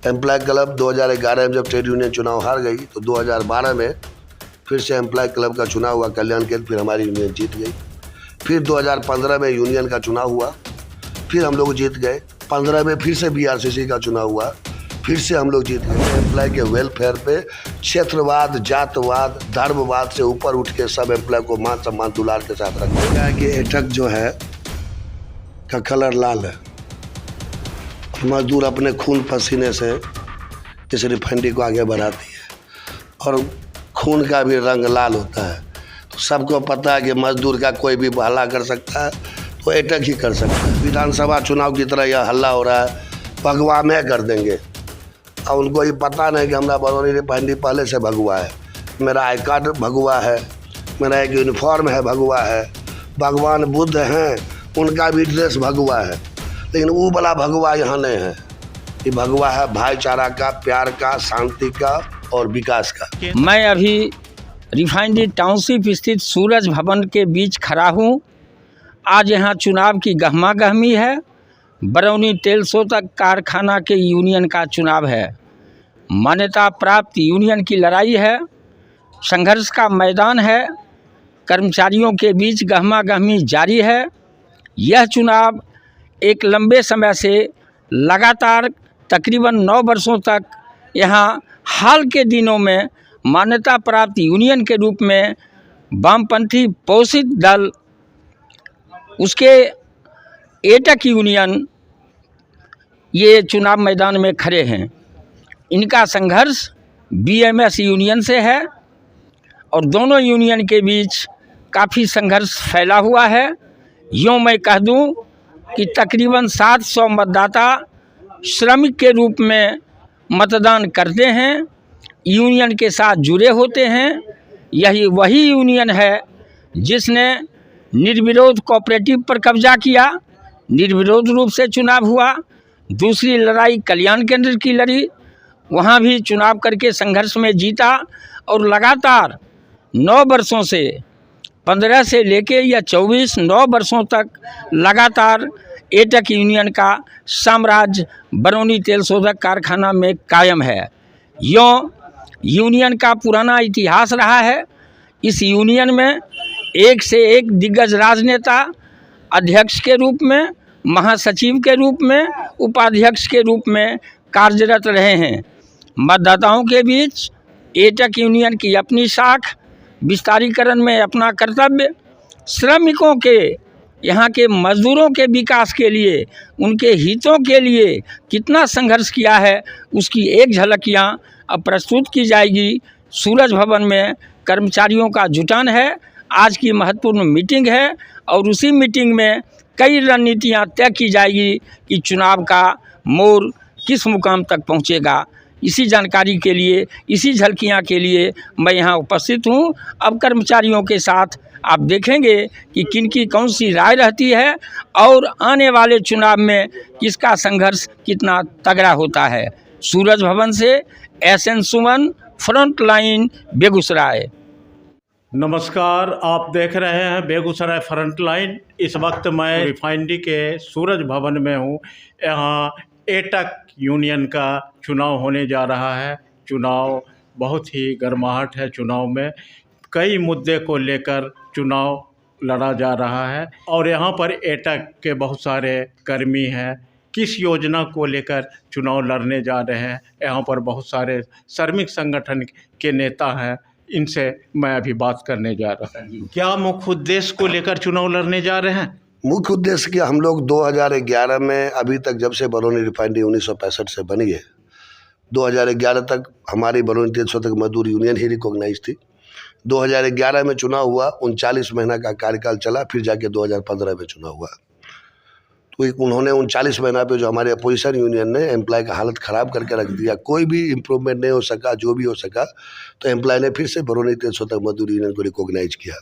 Employ club 2011 में जब trade union चुनाव हार गई तो 2012 में फिर से एम्प्लॉय क्लब का चुनाव हुआ कल्याण केंद्र, फिर हमारी यूनियन जीत गई। फिर 2015 में यूनियन का चुनाव हुआ, फिर हम लोग जीत गए। 15 में फिर से BRCC का चुनाव हुआ, फिर से हम लोग जीत गए। एम्प्लॉय के वेलफेयर पे क्षेत्रवाद, जातवाद, धर्मवाद से ऊपर उठ के सब एम्प्लॉय को मान सम्मान दुलार के साथ रखते हैं। कि एटक जो है का कलर लाल है, मजदूर अपने खून पसीने से इस रिफाइनरी को आगे बढ़ाती है और खून का भी रंग लाल होता है। तो सबको पता है कि मजदूर का कोई भी भला कर सकता है तो एटक ही कर सकता है। विधानसभा चुनाव की तरह यह हल्ला हो रहा है, भगवा में कर देंगे। और उनको ये पता नहीं कि हमारा बरौनी रिफाइनरी पहले से भगवा है, मेरा आई कार्ड भगवा है, मेरा एक यूनिफॉर्म है भगवा है, भगवान बुद्ध हैं उनका भी ड्रेस भगवा है, लेकिन वो वाला भगवा यहाँ नहीं है। ये भगवा है भाईचारा का, प्यार का, शांति का और विकास का। मैं अभी रिफाइनरी टाउनशिप स्थित सूरज भवन के बीच खड़ा हूँ। आज यहाँ चुनाव की गहमा गहमी है। बरौनी टेल्सो तक कारखाना के यूनियन का चुनाव है। मान्यता प्राप्त यूनियन की लड़ाई है, संघर्ष का मैदान है। कर्मचारियों के बीच गहमा गहमी जारी है। यह चुनाव एक लंबे समय से लगातार तकरीबन 9 वर्षों तक यहाँ हाल के दिनों में मान्यता प्राप्त यूनियन के रूप में वामपंथी पोषित दल, उसके एटक यूनियन ये चुनाव मैदान में खड़े हैं। इनका संघर्ष BMS यूनियन से है और दोनों यूनियन के बीच काफ़ी संघर्ष फैला हुआ है। यूँ मैं कह दूं कि तकरीबन 700 मतदाता श्रमिक के रूप में मतदान करते हैं, यूनियन के साथ जुड़े होते हैं। यही वही यूनियन है जिसने निर्विरोध कोऑपरेटिव पर कब्जा किया, निर्विरोध रूप से चुनाव हुआ। दूसरी लड़ाई कल्याण केंद्र की लड़ी, वहाँ भी चुनाव करके संघर्ष में जीता और लगातार 9 वर्षों से 15 से लेके या 9 वर्षों तक लगातार एटक यूनियन का साम्राज्य बरौनी तेल शोधक कारखाना में कायम है। यूँ यूनियन का पुराना इतिहास रहा है। इस यूनियन में एक से एक दिग्गज राजनेता अध्यक्ष के रूप में, महासचिव के रूप में, उपाध्यक्ष के रूप में कार्यरत रहे हैं। मतदाताओं के बीच एटक यूनियन की अपनी शाख, विस्तारीकरण में अपना कर्तव्य, श्रमिकों के, यहाँ के मजदूरों के विकास के लिए, उनके हितों के लिए कितना संघर्ष किया है, उसकी एक झलक यहाँ अब प्रस्तुत की जाएगी। सूरज भवन में कर्मचारियों का जुटान है। आज की महत्वपूर्ण मीटिंग है और उसी मीटिंग में कई रणनीतियाँ तय की जाएगी कि चुनाव का मोड़ किस मुकाम तक पहुँचेगा। इसी जानकारी के लिए, इसी झलकियाँ के लिए मैं यहाँ उपस्थित हूँ। अब कर्मचारियों के साथ आप देखेंगे कि किनकी कौन सी राय रहती है और आने वाले चुनाव में किसका संघर्ष कितना तगड़ा होता है। सूरज भवन से SN सुमन, फ्रंट लाइन, बेगूसराय। नमस्कार, आप देख रहे हैं बेगूसराय फ्रंट लाइन। इस वक्त मैं रिफाइनरी के सूरज भवन में हूँ। यहाँ एटक यूनियन का चुनाव होने जा रहा है। चुनाव बहुत ही गर्माहट है। चुनाव में कई मुद्दे को लेकर चुनाव लड़ा जा रहा है और यहाँ पर एटक के बहुत सारे कर्मी हैं। किस योजना को लेकर चुनाव लड़ने जा रहे हैं, यहाँ पर बहुत सारे श्रमिक संगठन के नेता हैं। इनसे मैं अभी बात करने जा रहा हूँ। क्या मुख्य उद्देश्य को लेकर चुनाव लड़ने जा रहे हैं? मुख्य उद्देश्य कि हम लोग 2011 में, अभी तक जब से बरौनी रिफाइनरी 1965 से बनी है, 2011 तक हमारी बरौनी तेल शोधक मजदूर यूनियन ही रिकॉग्नाइज थी। 2011 में चुनाव हुआ, 39 महीना का कार्यकाल चला, फिर जाके 2015 में चुनाव हुआ। तो उन्होंने 39 महीना पे जो हमारे अपोजिशन यूनियन ने एम्प्लॉय का हालत ख़राब करके रख दिया, कोई भी इम्प्रूवमेंट नहीं हो सका। जो भी हो सका तो एम्प्लॉय ने फिर से बरौनी तेल शोधक मजदूर यूनियन को रिकॉग्नाइज किया।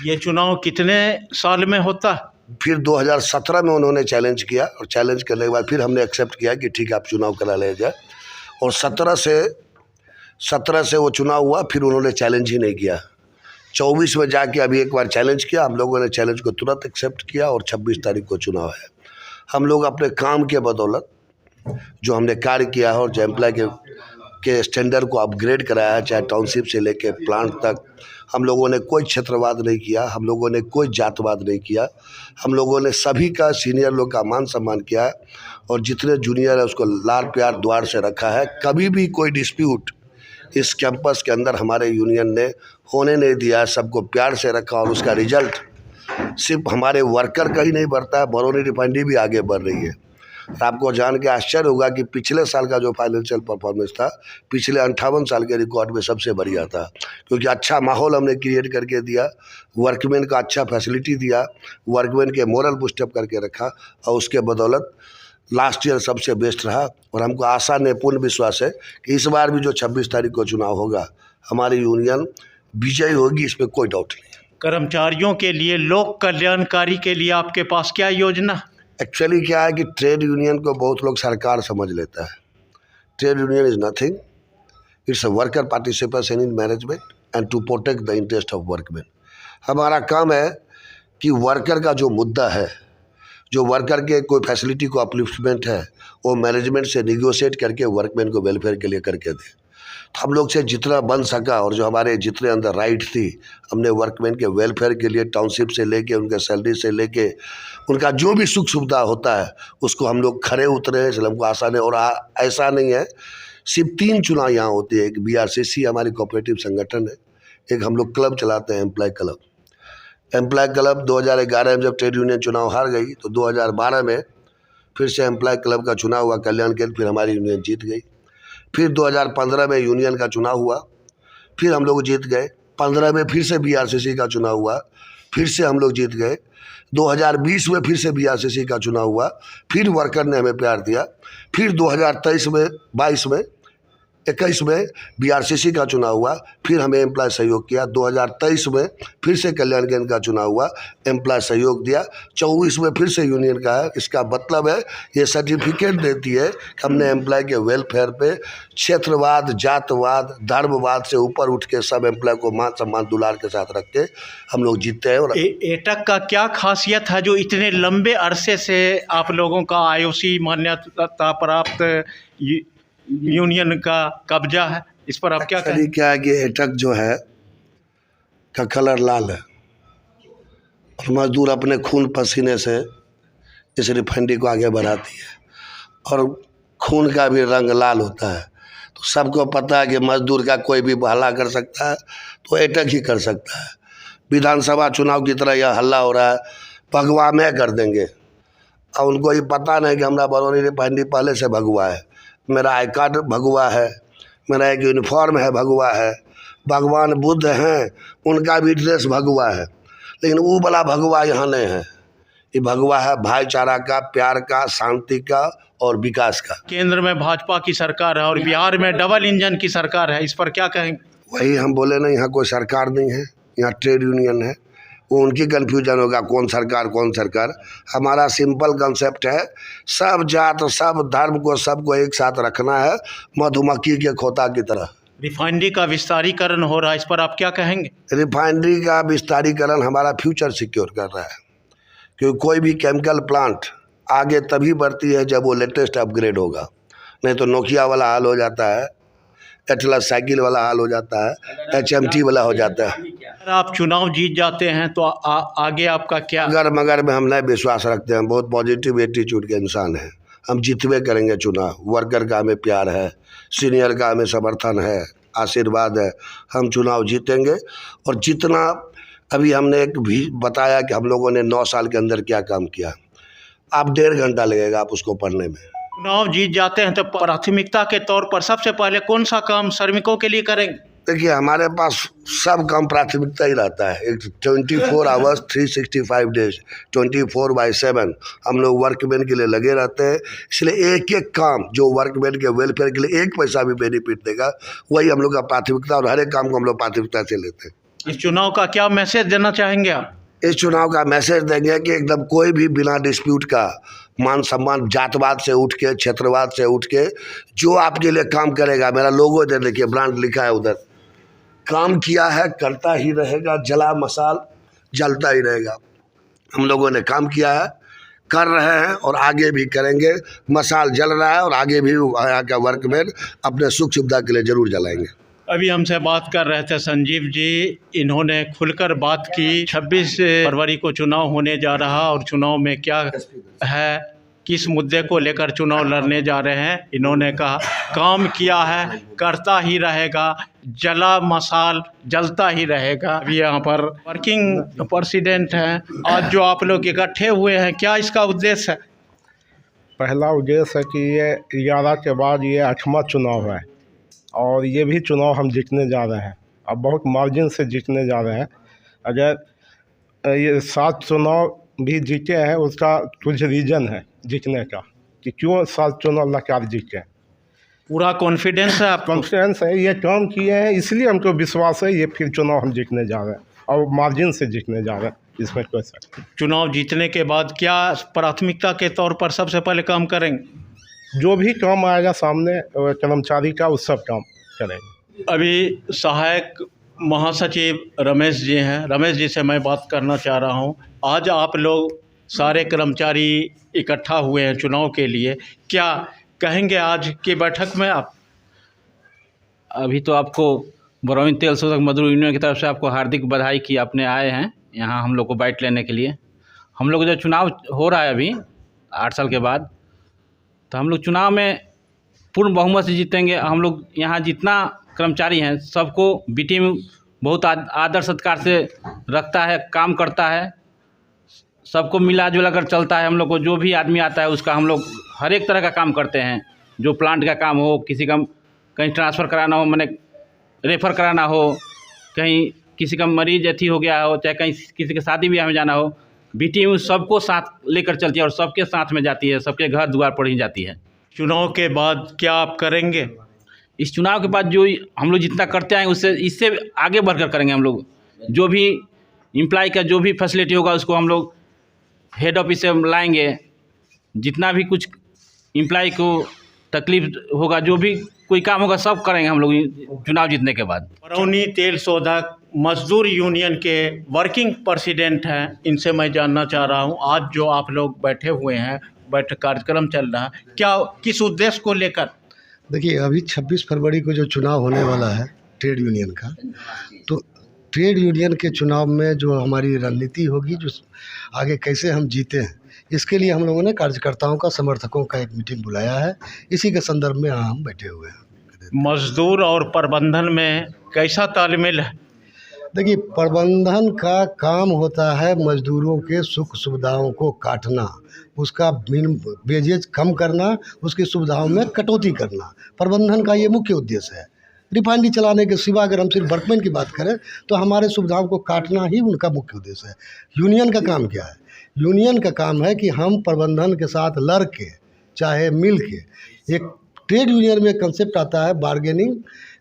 ये चुनाव कितने साल में होता? फिर 2017 में उन्होंने चैलेंज किया और चैलेंज करने के बाद फिर हमने एक्सेप्ट किया कि ठीक है आप चुनाव करा ले जाए। और 17 से वो चुनाव हुआ, फिर उन्होंने चैलेंज ही नहीं किया। 24 में जाके अभी एक बार चैलेंज किया, हम लोगों ने चैलेंज को तुरंत एक्सेप्ट किया और 26 तारीख को चुनाव है। हम लोग अपने काम के बदौलत जो हमने कार्य किया है और जो एम्प्लॉय के स्टैंडर्ड को अपग्रेड कराया है, चाहे टाउनशिप से लेके प्लांट तक, हम लोगों ने कोई क्षेत्रवाद नहीं किया, हम लोगों ने कोई जातवाद नहीं किया, हम लोगों ने सभी का, सीनियर लोग का मान सम्मान किया है और जितने जूनियर है उसको लाड़ प्यार द्वार से रखा है। कभी भी कोई डिस्प्यूट इस कैंपस के अंदर हमारे यूनियन ने होने नहीं दिया, सबको प्यार से रखा और उसका रिजल्ट सिर्फ हमारे वर्कर का ही नहीं बढ़ता है, बरौनी रिफाइनरी भी आगे बढ़ रही है। आपको जान के आश्चर्य होगा कि पिछले साल का जो फाइनेंशियल परफॉर्मेंस था पिछले 58 साल के रिकॉर्ड में सबसे बढ़िया था, क्योंकि अच्छा माहौल हमने क्रिएट करके दिया, वर्कमैन का अच्छा फैसिलिटी दिया, वर्कमैन के मोरल बूस्टअप करके रखा और उसके बदौलत लास्ट ईयर सबसे बेस्ट रहा। और हमको आशा ने पूर्ण विश्वास है कि इस बार भी जो 26 तारीख को चुनाव होगा हमारी यूनियन विजयी होगी, इसमें कोई डाउट नहीं है। कर्मचारियों के लिए, लोक कल्याणकारी के लिए आपके पास क्या योजना? एक्चुअली क्या है कि ट्रेड यूनियन को बहुत लोग सरकार समझ लेता है। Trade union is nothing, it's a worker participation in management and to protect the interest of workman. हमारा काम है कि वर्कर का जो मुद्दा है, जो वर्कर के कोई फैसिलिटी को अपलिफ्टमेंट है, वो मैनेजमेंट से निगोशिएट करके वर्कमैन को वेलफेयर के लिए करके दे। हम लोग से जितना बन सका और जो हमारे जितने अंदर राइट थी, हमने वर्कमैन के वेलफेयर के लिए टाउनशिप से लेके उनके सैलरी से लेके उनका जो भी सुख सुविधा होता है उसको हम लोग खड़े उतरे हैं, इसलिए हमको आशा नहीं। और ऐसा नहीं है, सिर्फ 3 चुनाव यहाँ होती है। एक BRCC हमारी कोऑपरेटिव संगठन है, एक हम लोग क्लब चलाते हैं एम्प्लॉय क्लब। एम्प्लॉय क्लब 2011 में जब ट्रेड यूनियन चुनाव हार गई तो 2012 में फिर से एम्प्लॉय क्लब का चुनाव हुआ कल्याण के, फिर हमारी यूनियन जीत गई। फिर 2015 में यूनियन का चुनाव हुआ, फिर हम लोग जीत गए। 15 में फिर से BRCC का चुनाव हुआ, फिर से हम लोग जीत गए। 2020 में फिर से BRCC का चुनाव हुआ, फिर वर्कर ने हमें प्यार दिया। फिर 2023 में 22 में 21 में BRCC का चुनाव हुआ, फिर हमें एम्प्लॉय सहयोग किया। 2023 में फिर से कल्याण केंद्र का चुनाव हुआ, एम्प्लॉय सहयोग दिया। 24 में फिर से यूनियन का है। इसका मतलब है, ये सर्टिफिकेट देती है कि हमने एम्प्लॉय के वेलफेयर पे क्षेत्रवाद, जातवाद, धर्मवाद से ऊपर उठ के सब एम्प्लॉय को मान सम्मान दुलार के साथ रख के हम लोग जीतते हैं। और एटक का क्या खासियत है जो इतने लंबे अरसे से आप लोगों का IOC मान्यता प्राप्त यूनियन का कब्जा है, इस पर आप क्या कहें? क्या है कि एटक जो है का कलर लाल है और मजदूर अपने खून पसीने से इस रिफाइनरी को आगे बढ़ाती है और खून का भी रंग लाल होता है। तो सबको पता है कि मजदूर का कोई भी हल्ला कर सकता है तो एटक ही कर सकता है। विधानसभा चुनाव की तरह यह हल्ला हो रहा है, भगवा में कर देंगे। और उनको ये पता नहीं कि हमारा बरौनी रिफाइनरी पहले से भगवा है, मेरा आई कार्ड भगवा है, मेरा एक यूनिफॉर्म है भगवा है, भगवान बुद्ध हैं उनका भी ड्रेस भगवा है, लेकिन वो वाला भगवा यहाँ नहीं है। ये भगवा है भाईचारा का, प्यार का, शांति का और विकास का। केंद्र में भाजपा की सरकार है और बिहार में डबल इंजन की सरकार है, इस पर क्या कहेंगे? वही हम बोले ना, यहाँ कोई सरकार नहीं है, यहाँ ट्रेड यूनियन है। वो उनकी कन्फ्यूजन होगा कौन सरकार कौन सरकार। हमारा सिंपल कंसेप्ट है, सब जात सब धर्म को सबको एक साथ रखना है, मधुमक्खी के खोता की तरह। रिफाइनरी का विस्तारीकरण हो रहा है, इस पर आप क्या कहेंगे? रिफाइनरी का विस्तारीकरण हमारा फ्यूचर सिक्योर कर रहा है, क्योंकि कोई भी केमिकल प्लांट आगे तभी बढ़ती है जब वो लेटेस्ट अपग्रेड होगा, नहीं तो नोकिया वाला हाल हो जाता है, एटलस साइकिल वाला हाल हो जाता है, HMT वाला हो जाता है। अगर आप चुनाव जीत जाते हैं तो आगे आपका क्या? मगर में हम नहीं विश्वास रखते हैं, बहुत पॉजिटिव एटीट्यूड के इंसान हैं। हम जीतवे करेंगे चुनाव, वर्कर का हमें प्यार है, सीनियर का हमें समर्थन है, आशीर्वाद है, हम चुनाव जीतेंगे। और जितना अभी हमने एक भी बताया कि हम लोगों ने 9 साल के अंदर क्या काम किया, आप 1.5 घंटा लगेगा आप उसको पढ़ने में। चुनाव जीत जाते हैं तो प्राथमिकता के तौर पर सबसे पहले कौन सा काम श्रमिकों के लिए करेंगे? देखिए, हमारे पास सब काम प्राथमिकता ही रहता है। एक 24 आवर्स 365 डेज 24/7 हम लोग वर्कमैन के लिए लगे रहते हैं। इसलिए एक एक काम जो वर्कमैन के वेलफेयर के लिए 1 पैसा भी बेनिफिट देगा, वही हम लोग का प्राथमिकता, और हर एक काम को हम लोग प्राथमिकता से लेते हैं। इस चुनाव का क्या मैसेज देना चाहेंगे आप? इस चुनाव का मैसेज देंगे कि एकदम कोई भी बिना डिस्प्यूट का मान सम्मान, जातवाद से उठ के, क्षेत्रवाद से उठ के जो आपके लिए काम करेगा, मेरा लोगो इधर देखिए, ब्रांड लिखा है उधर, काम किया है करता ही रहेगा, जला मसाल जलता ही रहेगा। हम लोगों ने काम किया है, कर रहे हैं और आगे भी करेंगे। मशाल जल रहा है और आगे भी यहाँ का वर्कमैन अपने सुख सुविधा के लिए जरूर जलाएंगे। अभी हमसे बात कर रहे थे संजीव जी, इन्होंने खुलकर बात की। 26 फरवरी को चुनाव होने जा रहा और चुनाव में क्या है, किस मुद्दे को लेकर चुनाव लड़ने जा रहे हैं। इन्होंने कहा काम किया है, करता ही रहेगा, जला मशाल जलता ही रहेगा। अभी यहाँ पर वर्किंग प्रेसिडेंट हैं। आज जो आप लोग इकट्ठे हुए हैं, क्या इसका उद्देश्य है? पहला उद्देश्य है कि ये 11 के बाद ये 8वां चुनाव है और ये भी चुनाव हम जीतने जा रहे हैं। अब बहुत मार्जिन से जीतने जा रहे हैं। अगर ये 7 चुनाव भी जीते हैं, उसका कुछ रीज़न है जीतने का कि क्यों 7 चुनाव लगातार जीते हैं। पूरा कॉन्फिडेंस है आपको? कॉन्फिडेंस है, ये काम किए हैं इसलिए हमको विश्वास है ये फिर चुनाव हम जीतने जा रहे हैं और मार्जिन से जीतने जा रहे हैं, इसमें कोई शक नहीं। चुनाव जीतने के बाद क्या प्राथमिकता के तौर पर सबसे पहले काम करेंगे? जो भी काम आएगा सामने कर्मचारी का, उस सब काम करेंगे। अभी सहायक महासचिव रमेश जी हैं। रमेश जी से मैं बात करना चाह रहा हूं। आज आप लोग सारे कर्मचारी इकट्ठा हुए हैं चुनाव के लिए, क्या कहेंगे आज की बैठक में आप? अभी तो आपको बरौनी तेल शोधक मजदूर यूनियन की तरफ से आपको हार्दिक बधाई कि आपने आए हैं यहाँ हम लोग को बाइट लेने के लिए। हम लोग जो चुनाव हो रहा है अभी 8 साल के बाद, तो हम लोग चुनाव में पूर्ण बहुमत से जीतेंगे। हम लोग यहाँ जितना कर्मचारी हैं सबको बी टीम बहुत आदर सत्कार से रखता है, काम करता है, सबको मिला जुला कर चलता है। हम लोग को जो भी आदमी आता है उसका हम लोग हर एक तरह का काम करते हैं। जो प्लांट का काम हो, किसी का कहीं ट्रांसफ़र कराना हो, मैंने रेफ़र कराना हो, कहीं किसी का मरीज अथी हो गया हो, चाहे कहीं किसी के शादी ब्याह में जाना हो, बी टीम सबको साथ लेकर चलती है और सबके साथ में जाती है, सबके घर द्वार पर ही जाती है। चुनाव के बाद क्या आप करेंगे? इस चुनाव के बाद जो हम लोग जितना करते हैं उससे इससे आगे बढ़कर करेंगे। हम लोग जो भी एम्प्लॉय का जो भी फैसिलिटी होगा उसको हम लोग हेड ऑफिस से लाएंगे। जितना भी कुछ एम्प्लॉय को तकलीफ होगा, जो भी कोई काम होगा, सब करेंगे हम लोग चुनाव जीतने के बाद। बरौनी तेल शोधक मजदूर यूनियन के वर्किंग प्रेसिडेंट हैं, इनसे मैं जानना चाह रहा हूं, आज जो आप लोग बैठे हुए हैं, बैठक कार्यक्रम चल रहा है, क्या किस उद्देश्य को लेकर? देखिए, अभी 26 फरवरी को जो चुनाव होने वाला है ट्रेड यूनियन का, तो ट्रेड यूनियन के चुनाव में जो हमारी रणनीति होगी, जो आगे कैसे हम जीते हैं, इसके लिए हम लोगों ने कार्यकर्ताओं का, समर्थकों का एक मीटिंग बुलाया है। इसी के संदर्भ में यहाँ हम बैठे हुए हैं। मजदूर और प्रबंधन में कैसा तालमेल है? देखिए, प्रबंधन का काम होता है मजदूरों के सुख सुविधाओं को काटना, उसका वेजेज कम करना, उसकी सुविधाओं में कटौती करना। प्रबंधन का ये मुख्य उद्देश्य है। रिफाइनरी चलाने के सिवा अगर हम सिर्फ वर्कमैन की बात करें तो हमारे सुविधाओं को काटना ही उनका मुख्य उद्देश्य है। यूनियन का काम क्या है? यूनियन का काम है कि हम प्रबंधन के साथ लड़ के, चाहे मिल के, एक ट्रेड यूनियन में कंसेप्ट आता है बार्गेनिंग,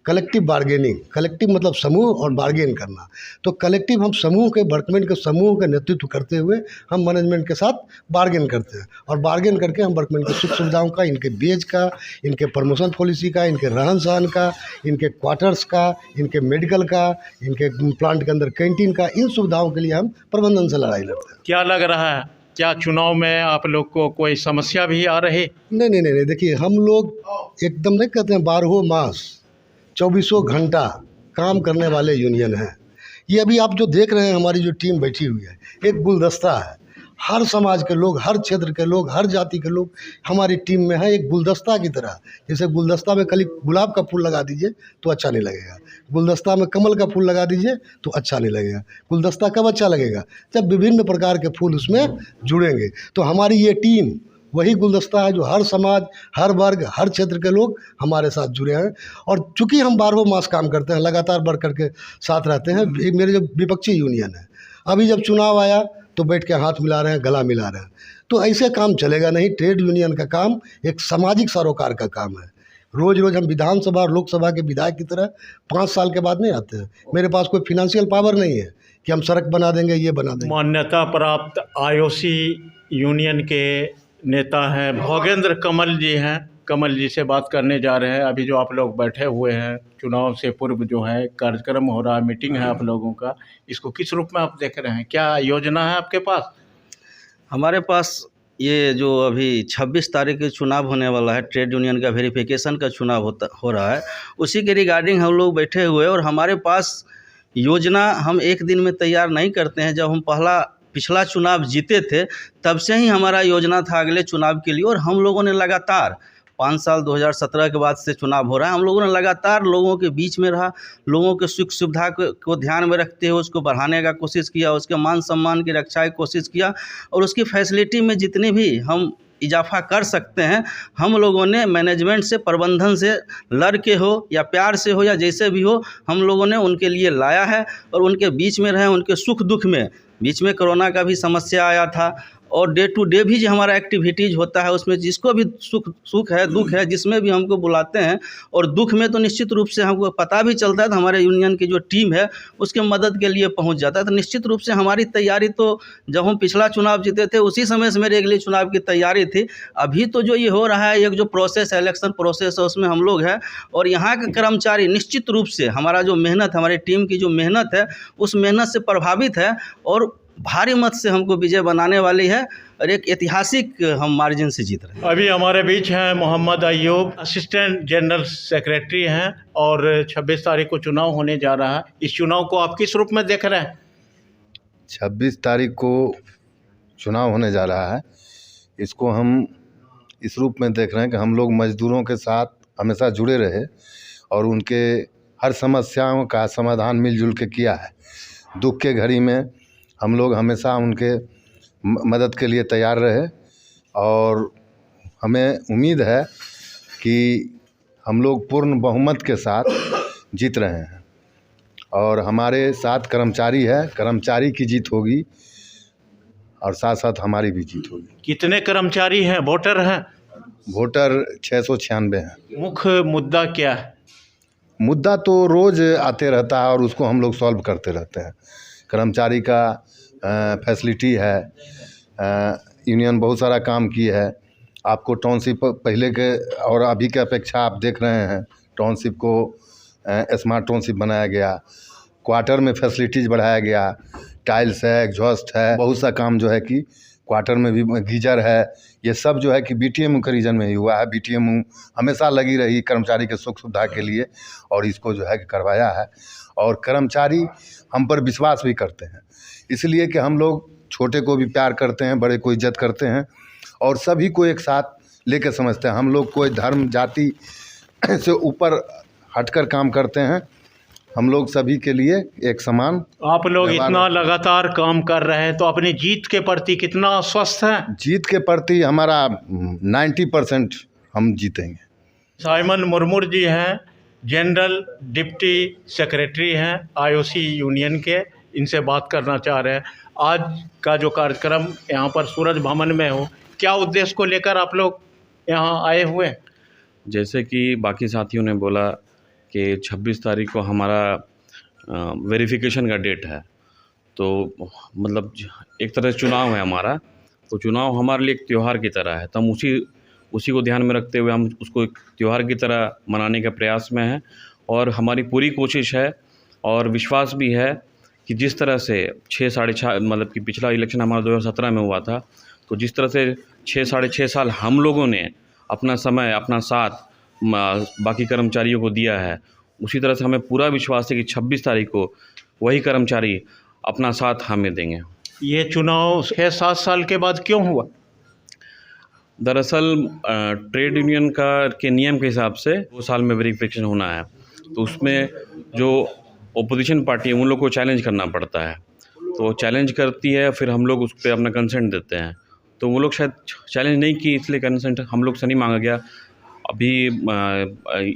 कलेक्टिव बार्गेनिंग। कलेक्टिव मतलब समूह और बार्गेन करना। तो कलेक्टिव हम समूह के, वर्कमैन के समूह का नेतृत्व करते हुए हम मैनेजमेंट के साथ बार्गेन करते हैं और बार्गेन करके हम वर्कमैन की सुख सुविधाओं का, इनके बेज का, इनके प्रमोशन पॉलिसी का, इनके रहन सहन का, इनके क्वार्टर्स का, इनके मेडिकल का, इनके प्लांट के अंदर कैंटीन का, इन सुविधाओं के लिए हम प्रबंधन से लड़ाई लड़ते हैं। क्या लग रहा है, क्या चुनाव में आप लोग को कोई समस्या भी आ रही? नहीं, देखिए, हम लोग एकदम नहीं कहते हैं 12 मास 24 घंटा काम करने वाले यूनियन हैं। ये अभी आप जो देख रहे हैं, हमारी जो टीम बैठी हुई है, एक गुलदस्ता है। हर समाज के लोग, हर क्षेत्र के लोग, हर जाति के लोग हमारी टीम में है, एक गुलदस्ता की तरह। जैसे गुलदस्ता में खाली गुलाब का फूल लगा दीजिए तो अच्छा नहीं लगेगा, गुलदस्ता में कमल का फूल लगा दीजिए तो अच्छा नहीं लगेगा। गुलदस्ता कब अच्छा लगेगा? जब विभिन्न प्रकार के फूल उसमें जुड़ेंगे। तो हमारी ये टीम वही गुलदस्ता है जो हर समाज, हर वर्ग, हर क्षेत्र के लोग हमारे साथ जुड़े हैं। और चूँकि हम 12 मास काम करते हैं, लगातार बढ़ करके साथ रहते हैं। मेरे जो विपक्षी यूनियन है, अभी जब चुनाव आया तो बैठ के हाथ मिला रहे हैं, गला मिला रहे हैं। तो ऐसे काम चलेगा नहीं। ट्रेड यूनियन का काम एक सामाजिक सरोकार का काम है। रोज़ रोज़ हम विधानसभा और लोकसभा के विधायक की तरह 5 साल के बाद नहीं आते हैं। मेरे पास कोई फिनेंशियल पावर नहीं है कि हम सड़क बना देंगे, ये बना देंगे। मान्यता प्राप्त IOC यूनियन के नेता हैं भोगेंद्र कमल जी हैं। कमल जी से बात करने जा रहे हैं। अभी जो आप लोग बैठे हुए हैं, चुनाव से पूर्व जो है कार्यक्रम हो रहा है, मीटिंग है आप लोगों का, इसको किस रूप में आप देख रहे हैं? क्या योजना है आपके पास? हमारे पास ये जो अभी 26 तारीख के चुनाव होने वाला है, ट्रेड यूनियन का वेरिफिकेशन का चुनाव हो रहा है, उसी के रिगार्डिंग हम लोग बैठे हुए हैं। और हमारे पास योजना हम एक दिन में तैयार नहीं करते हैं। जब हम पिछला चुनाव जीते थे तब से ही हमारा योजना था अगले चुनाव के लिए, और हम लोगों ने लगातार 5 साल 2017 के बाद से चुनाव हो रहा है, हम लोगों ने लगातार लोगों के बीच में रहा, लोगों के सुख सुविधा को ध्यान में रखते हुए उसको बढ़ाने का कोशिश किया, उसके मान सम्मान की रक्षा की कोशिश किया, और उसकी फैसिलिटी में जितनी भी हम इजाफा कर सकते हैं हम लोगों ने मैनेजमेंट से, प्रबंधन से लड़ के हो या प्यार से हो या जैसे भी हो, हम लोगों ने उनके लिए लाया है और उनके बीच में रहे। उनके सुख दुख में, बीच में कोरोना का भी समस्या आया था, और डे टू डे भी जो हमारा एक्टिविटीज़ होता है उसमें जिसको भी सुख है, दुख है, जिसमें भी हमको बुलाते हैं, और दुख में तो निश्चित रूप से हमको पता भी चलता है, तो हमारे यूनियन की जो टीम है उसके मदद के लिए पहुंच जाता है। तो निश्चित रूप से हमारी तैयारी तो जब हम पिछला चुनाव जीते थे उसी समय से मेरे अगले चुनाव की तैयारी थी। अभी तो जो ये हो रहा है, एक जो प्रोसेस है, इलेक्शन प्रोसेस है, उसमें हम लोग हैं, और यहाँ के कर्मचारी निश्चित रूप से हमारा जो मेहनत, हमारी टीम की जो मेहनत है उस मेहनत से प्रभावित है, और भारी मत से हमको विजय बनाने वाली है, और एक ऐतिहासिक हम मार्जिन से जीत रहे हैं। अभी हमारे बीच हैं मोहम्मद अय्यूब, असिस्टेंट जनरल सेक्रेटरी हैं, और 26 तारीख को चुनाव होने जा रहा है। इस चुनाव को आप किस रूप में देख रहे हैं? 26 तारीख को चुनाव होने जा रहा है, इसको हम इस रूप में देख रहे हैं कि हम लोग मजदूरों के साथ हमेशा जुड़े रहे और उनके हर समस्याओं का समाधान मिलजुल के किया है। दुख के घड़ी में हम लोग हमेशा उनके मदद के लिए तैयार रहे, और हमें उम्मीद है कि हम लोग पूर्ण बहुमत के साथ जीत रहे हैं, और हमारे साथ कर्मचारी है, कर्मचारी की जीत होगी और साथ साथ हमारी भी जीत होगी। कितने कर्मचारी हैं, वोटर हैं? वोटर 696 हैं। मुख्य मुद्दा क्या है? मुद्दा तो रोज़ आते रहता है और उसको हम लोग सॉल्व करते रहते हैं। कर्मचारी का फैसिलिटी है, यूनियन बहुत सारा काम की है। आपको टाउनशिप पहले के और अभी के अपेक्षा आप देख रहे हैं, टाउनशिप को स्मार्ट टाउनशिप बनाया गया, क्वार्टर में फैसिलिटीज़ बढ़ाया गया, टाइल्स है, एग्जॉस्ट है, बहुत सा काम जो है कि क्वार्टर में भी गीजर है। ये सब जो है कि बीटीएमयू के रीजन में ही हुआ है। बीटीएमयू हमेशा लगी रही कर्मचारी के सुख सुविधा के लिए, और इसको जो है कि करवाया है, और कर्मचारी हम पर विश्वास भी करते हैं, इसलिए कि हम लोग छोटे को भी प्यार करते हैं, बड़े को इज्जत करते हैं, और सभी को एक साथ लेकर समझते हैं। हम लोग कोई धर्म जाति से ऊपर हटकर काम करते हैं, हम लोग सभी के लिए एक समान। आप लोग इतना लगातार काम कर रहे हैं तो अपनी जीत के प्रति कितना आश्वस्त हैं? जीत के प्रति हमारा 90% हम जीतेंगे। साइमन मुर्मू जी हैं, जनरल डिप्टी सेक्रेटरी हैं आईओसी यूनियन के, इनसे बात करना चाह रहे हैं। आज का जो कार्यक्रम यहाँ पर सूरज भवन में हो, क्या उद्देश्य को लेकर आप लोग यहाँ आए हुए हैं? जैसे कि बाकी साथियों ने बोला कि 26 तारीख को हमारा वेरिफिकेशन का डेट है, तो मतलब एक तरह से चुनाव है हमारा, तो चुनाव हमारे लिए एक त्यौहार की तरह है। तो हम उसी को ध्यान में रखते हुए हम उसको एक त्यौहार की तरह मनाने के प्रयास में हैं, और हमारी पूरी कोशिश है और विश्वास भी है कि जिस तरह से 6 मतलब कि पिछला इलेक्शन हमारा 2017 में हुआ था, तो जिस तरह से 6 साल हम लोगों ने अपना समय, अपना साथ बाकी कर्मचारियों को दिया है, उसी तरह से हमें पूरा विश्वास है कि 26 तारीख को वही कर्मचारी अपना साथ हमें देंगे। ये चुनाव 6-7 साल के बाद क्यों हुआ? दरअसल ट्रेड यूनियन के नियम के हिसाब से 2 साल में वेरिफिकेशन होना है, तो उसमें जो ओपोजिशन पार्टी है उन लोग को चैलेंज करना पड़ता है, तो चैलेंज करती है, फिर हम लोग उस पर अपना कंसेंट देते हैं। तो वो लोग शायद चैलेंज नहीं की, इसलिए कंसेंट हम लोग से नहीं मांगा गया। अभी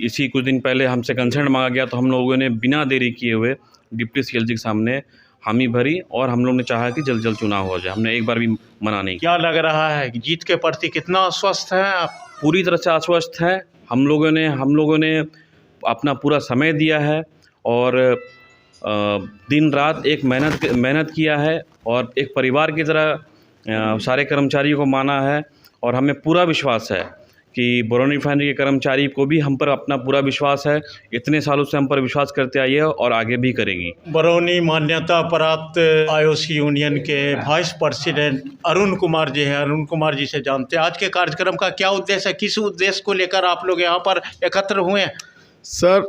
इसी कुछ दिन पहले हमसे कंसेंट मांगा गया, तो हम लोगों ने बिना देरी किए हुए डिप्टी सीएलजी के सामने हामी भरी, और हम लोग ने चाहा कि जल्द जल्द चुनाव हो जाए। हमने एक बार भी मना नहीं किया। क्या लग रहा है कि जीत के प्रति कितना आश्वस्त हैं आप? पूरी तरह से आश्वस्त है। हम लोगों ने अपना पूरा समय दिया है, और दिन रात एक मेहनत किया है, और एक परिवार की तरह सारे कर्मचारियों को माना है, और हमें पूरा विश्वास है कि बरौनी रिफाइनरी के कर्मचारी को भी हम पर अपना पूरा विश्वास है। इतने सालों से हम पर विश्वास करते आई है और आगे भी करेंगी। बरौनी मान्यता प्राप्त आईओसी यूनियन के वाइस प्रेसिडेंट अरुण कुमार जी हैं। अरुण कुमार जी से जानते हैं आज के कार्यक्रम का क्या उद्देश्य है, किस उद्देश्य को लेकर आप लोग यहाँ पर एकत्र हुए हैं? सर,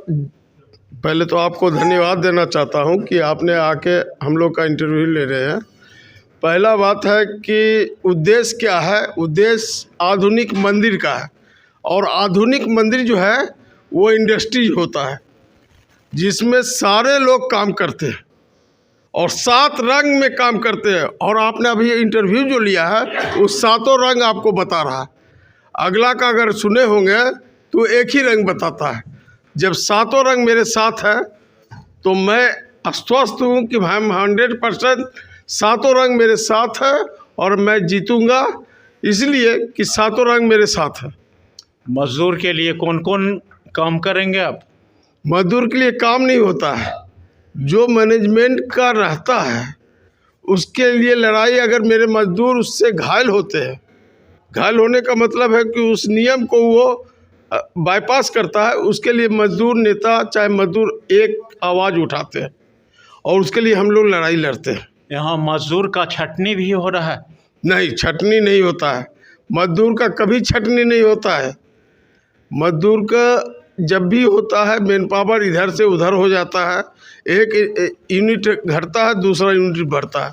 पहले तो आपको धन्यवाद देना चाहता हूँ कि आपने आके हम लोग का इंटरव्यू ले रहे हैं। पहला बात है कि उद्देश्य क्या है। उद्देश्य आधुनिक मंदिर का है, और आधुनिक मंदिर जो है वो इंडस्ट्री होता है जिसमें सारे लोग काम करते हैं और 7 रंग में काम करते हैं। और आपने अभी इंटरव्यू जो लिया है उस 7 रंग आपको बता रहा है। अगला का अगर सुने होंगे तो एक ही रंग बताता है। जब 7 रंग मेरे साथ है तो मैं आश्वस्त हूँ कि हम 100% 7 रंग मेरे साथ है और मैं जीतूंगा, इसलिए कि 7 रंग मेरे साथ है। मजदूर के लिए कौन कौन काम करेंगे आप? मजदूर के लिए काम नहीं होता है, जो मैनेजमेंट का रहता है उसके लिए लड़ाई। अगर मेरे मजदूर उससे घायल होते हैं, घायल होने का मतलब है कि उस नियम को वो बाईपास करता है, उसके लिए मजदूर नेता चाहे मजदूर एक आवाज़ उठाते हैं और उसके लिए हम लोग लड़ाई लड़ते हैं। यहाँ मजदूर का छटनी भी हो रहा है? नहीं, छटनी नहीं होता है। मजदूर का कभी छटनी नहीं होता है। मजदूर का जब भी होता है मैन पावर इधर से उधर हो जाता है, एक यूनिट घटता है दूसरा यूनिट बढ़ता है।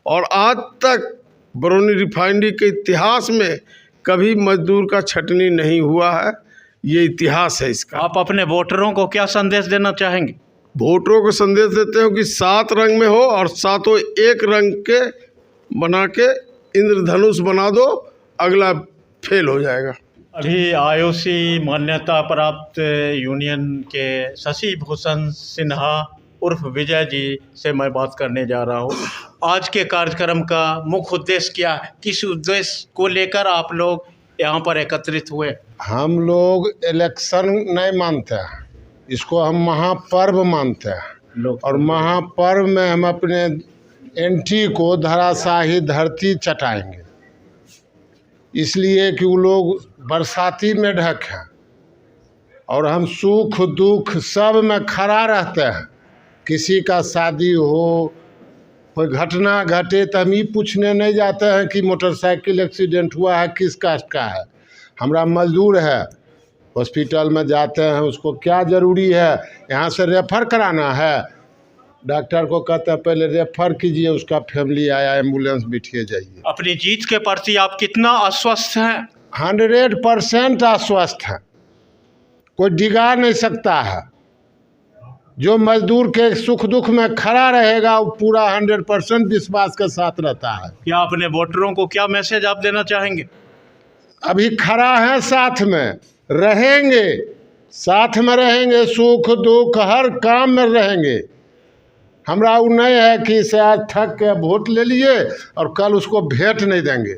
और आज तक बरौनी रिफाइनरी के इतिहास में कभी मजदूर का छटनी नहीं हुआ है, ये इतिहास है इसका। आप अपने वोटरों को क्या संदेश देना चाहेंगे? वोटरों को संदेश देते हो कि 7 रंग में हो और 7 एक रंग के बना के इंद्रधनुष बना दो, अगला फेल हो जाएगा। अभी आईओसी मान्यता प्राप्त यूनियन के शशि भूषण सिन्हा उर्फ विजय जी से मैं बात करने जा रहा हूँ। आज के कार्यक्रम का मुख्य उद्देश्य क्या है, किस उद्देश्य को लेकर आप लोग यहाँ पर एकत्रित हुए? हम लोग इलेक्शन नहीं मानते हैं, इसको हम महापर्व मानते हैं। और महापर्व में हम अपने एंटी को धराशाही धरती चटाएंगे, इसलिए कि वो लोग बरसाती में ढक हैं और हम सुख दुख सब में खड़ा रहते हैं। किसी का शादी हो, कोई घटना घटे तो हम ये पूछने नहीं जाते हैं कि मोटरसाइकिल एक्सीडेंट हुआ है किस कास्ट का है। हमारा मजदूर है, हॉस्पिटल में जाते हैं, उसको क्या ज़रूरी है, यहाँ से रेफ़र कराना है, डॉक्टर को कहते हैं पहले रेफ़र कीजिए, उसका फैमिली आया, एम्बुलेंस बिठिए जाइए। अपनी जीत के प्रति आप कितना आश्वस्त हैं? 100% आश्वस्त है, कोई डिगा नहीं सकता है। जो मजदूर के सुख दुख में खड़ा रहेगा वो पूरा 100% विश्वास के साथ रहता है। क्या अपने वोटरों को क्या मैसेज आप देना चाहेंगे? अभी खड़ा है, साथ में रहेंगे, साथ में रहेंगे, सुख दुख हर काम में रहेंगे। हमरा वो नहीं है कि इसे आज थक के वोट ले लिए और कल उसको भेंट नहीं देंगे।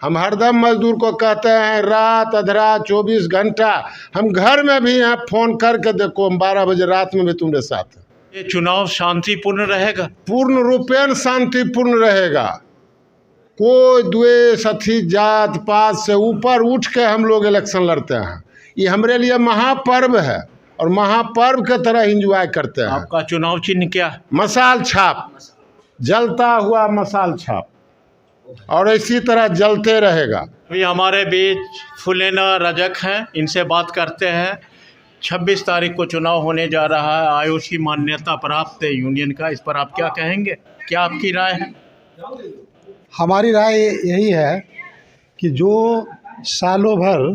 हम हरदम मजदूर को कहते हैं रात अधरा 24 घंटा, हम घर में भी हैं, फ़ोन करके देखो हम 12 बजे रात में भी तुम्हारे साथ हैं। ये चुनाव शांतिपूर्ण रहेगा? पूर्ण रूपेण शांतिपूर्ण रहेगा। कोई द्वेष अथी जात पात से ऊपर उठ के हम लोग इलेक्शन लड़ते हैं। ये हमारे लिए महापर्व है और महापर्व के तरह एंजॉय करते हैं। आपका चुनाव चिन्ह क्या है? मसाल छाप, जलता हुआ मसाल छाप, और इसी तरह जलते रहेगा। अभी हमारे बीच फुलेना रजक हैं, इनसे बात करते हैं। 26 तारीख को चुनाव होने जा रहा है आईओसी मान्यता प्राप्त यूनियन का, इस पर आप क्या कहेंगे, क्या आपकी राय है? हमारी राय यही है कि जो सालों भर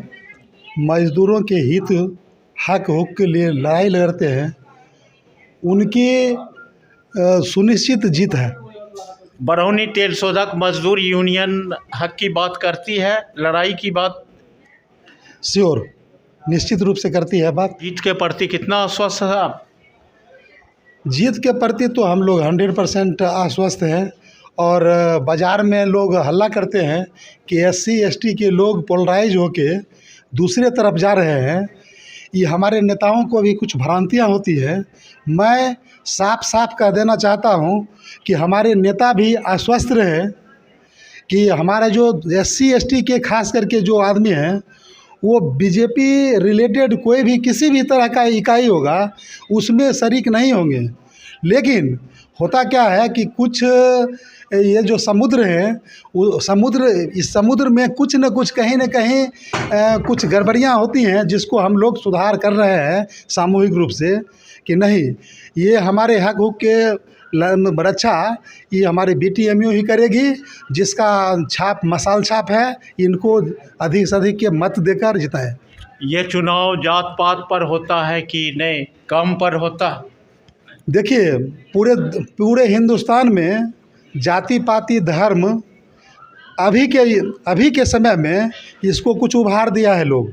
मजदूरों के हित हक हुक के लिए लड़ाई लड़ते हैं उनकी सुनिश्चित जीत है। बरौनी तेल शोधक मजदूर यूनियन हक की बात करती है, लड़ाई की बात श्योर निश्चित रूप से करती है बात। जीत के प्रति कितना आश्वस्त है आप? जीत के प्रति तो हम लोग 100% आश्वस्त हैं। और बाज़ार में लोग हल्ला करते हैं कि SC ST के लोग पोलराइज होके दूसरे तरफ जा रहे हैं, ये हमारे नेताओं को भी कुछ भ्रांतियां होती है। मैं साफ साफ कह देना चाहता हूं कि हमारे नेता भी आश्वस्त रहे कि हमारे जो SC ST के खास करके जो आदमी हैं वो बीजेपी रिलेटेड कोई भी किसी भी तरह का इकाई होगा उसमें शरीक नहीं होंगे। लेकिन होता क्या है कि कुछ ये जो समुद्र है वो इस समुद्र में कुछ न कुछ कहीं न कहीं कुछ गड़बड़ियाँ होती हैं, जिसको हम लोग सुधार कर रहे हैं सामूहिक रूप से कि नहीं, ये हमारे हक हुक के रक्षा ये हमारी BTMU ही करेगी, जिसका छाप मसाल छाप है। इनको अधिक से अधिक के मत देकर जिताएं। ये चुनाव जात पात पर होता है कि नहीं कम पर होता? देखिए, पूरे हिंदुस्तान में जाति पाति धर्म अभी के समय में इसको कुछ उभार दिया है लोग,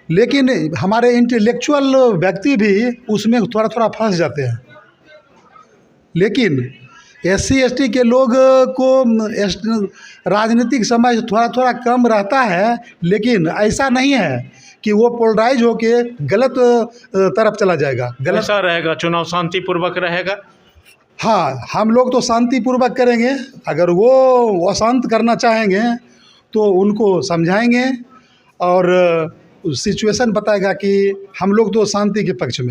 लेकिन हमारे इंटेलेक्चुअल व्यक्ति भी उसमें थोड़ा थोड़ा फंस जाते हैं। लेकिन SC ST के लोग को राजनीतिक समझ थोड़ा थोड़ा कम रहता है, लेकिन ऐसा नहीं है कि वो पोलराइज होके गलत तरफ चला जाएगा। गलत ऐसा रहेगा, चुनाव शांतिपूर्वक रहेगा। हाँ, हम लोग तो शांतिपूर्वक करेंगे। अगर वो अशांत करना चाहेंगे तो उनको समझाएंगे और सिचुएशन बताएगा कि हम लोग तो शांति के पक्ष में।